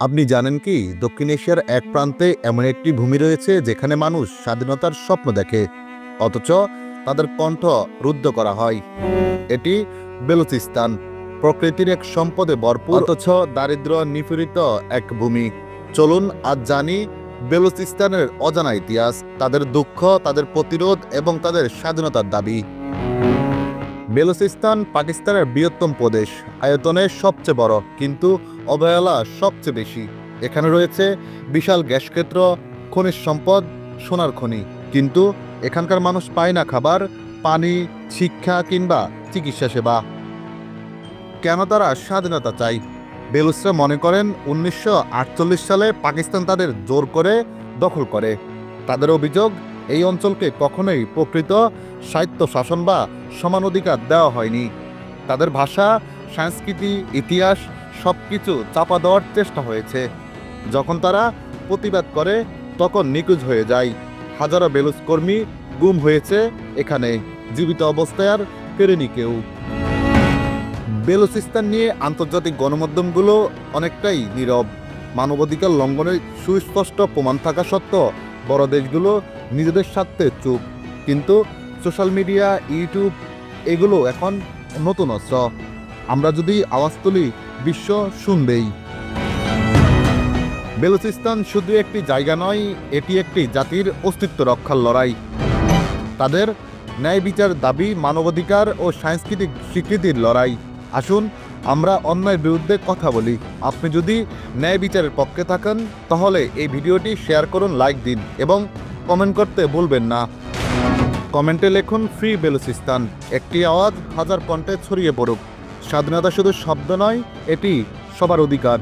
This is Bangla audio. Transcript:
আপনি জানেন কি দক্ষিণ এশিয়ার এক প্রান্তে এমন একটি ভূমি রয়েছে যেখানে মানুষ স্বাধীনতার স্বপ্ন দেখে, অথচ তাদের কণ্ঠ রুদ্ধ করা হয়। এটি বেলুচিস্তান, প্রকৃতির এক সম্পদে ভরপুর অথচ দারিদ্র নিপীড়িত এক ভূমি। চলুন আজ জানি বেলুচিস্তানের অজানা ইতিহাস, তাদের দুঃখ, তাদের প্রতিরোধ এবং তাদের স্বাধীনতার দাবি। বেলুচিস্তান পাকিস্তানের বৃহত্তম প্রদেশ, আয়তনে সবচেয়ে বড়, কিন্তু অবহেলা সবচেয়ে বেশি। এখানে রয়েছে বিশাল গ্যাস ক্ষেত্র, খনিজ সম্পদ, সোনার খনি, কিন্তু এখানকার মানুষ পায় না খাবার, পানি, শিক্ষা কিংবা চিকিৎসা সেবা। কেন তারা স্বাধীনতা চায়? বেলুচরা মনে করেন 1948 সালে পাকিস্তান তাদের জোর করে দখল করে। তাদের অভিযোগ, এই অঞ্চলকে কখনোই প্রকৃত স্বায়ত্ত শাসন বা সমান অধিকার দেওয়া হয়নি। তাদের ভাষা, সংস্কৃতি, ইতিহাস সবকিছু চাপা দেওয়ার চেষ্টা হয়েছে। যখন তারা প্রতিবাদ করে তখন নিখোঁজ হয়ে যায়। হাজারো বেলুচ কর্মী গুম হয়েছে এখানে, জীবিত অবস্থায় আর ফেরেনি কেউ। বেলুচিস্তান নিয়ে আন্তর্জাতিক গণমাধ্যমগুলো অনেকটাই নীরব। মানবাধিকার লঙ্ঘনের সুস্পষ্ট প্রমাণ থাকা সত্ত্বেও বড় দেশগুলো নিজেদের স্বার্থে চুপ। কিন্তু সোশ্যাল মিডিয়া, ইউটিউব এগুলো এখন নতুন অস্ত্র। আমরা যদি আওয়াজ তুলি, বিশ্ব শুনবেই। বেলুচিস্তান শুধু একটি জায়গা নয়, এটি একটি জাতির অস্তিত্ব রক্ষার লড়াই। তাদের ন্যায় বিচার দাবি, মানবাধিকার ও সাংস্কৃতিক স্বীকৃতির লড়াই। আসুন আমরা অন্যায়ের বিরুদ্ধে কথা বলি। আপনি যদি ন্যায় বিচারের পক্ষে থাকেন তাহলে এই ভিডিওটি শেয়ার করুন, লাইক দিন এবং কমেন্ট করতে ভুলবেন না। কমেন্টে লিখুন ফ্রি বেলুচিস্তান। একটি আওয়াজ হাজার কণ্ঠে ছড়িয়ে পড়ুক। স্বাধীনতা শুধু শব্দ নয়, এটি সবার অধিকার।